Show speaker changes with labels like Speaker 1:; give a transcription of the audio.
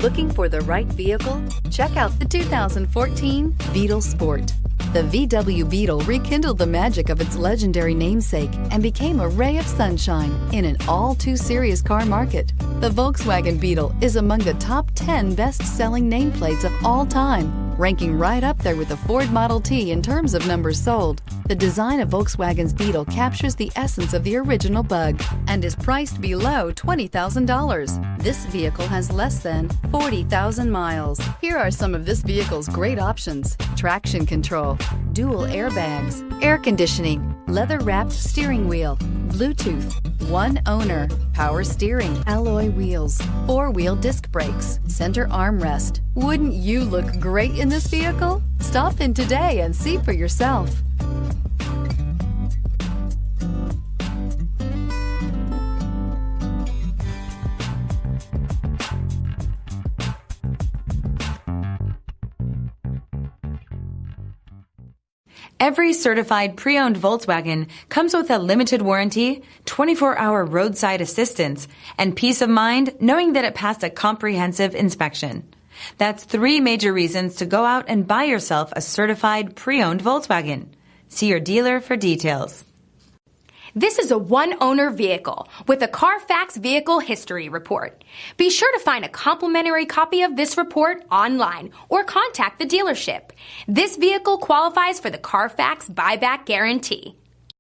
Speaker 1: Looking for the right vehicle? Check out the 2014 Beetle Sport. The VW Beetle rekindled the magic of its legendary namesake and became a ray of sunshine in an all-too-serious car market. The Volkswagen Beetle is among the top 10 best-selling nameplates of all time, ranking right up there with the Ford Model T in terms of numbers sold. The design of Volkswagen's Beetle captures the essence of the original bug and is priced below $20,000. This vehicle has less than 40,000 miles. Here are some of this vehicle's great options: traction control, dual airbags, air conditioning, leather-wrapped steering wheel, Bluetooth, one owner, power steering, alloy wheels, four-wheel disc brakes, center armrest. Wouldn't you look great in this vehicle? Stop in today and see for yourself.
Speaker 2: Every certified pre-owned Volkswagen comes with a limited warranty, 24-hour roadside assistance, and peace of mind knowing that it passed a comprehensive inspection. That's 3 major reasons to go out and buy yourself a certified pre-owned Volkswagen. See your dealer for details.
Speaker 3: This is a one-owner vehicle with a CARFAX Vehicle History Report. Be sure to find a complimentary copy of this report online or contact the dealership. This vehicle qualifies for the CARFAX Buyback Guarantee.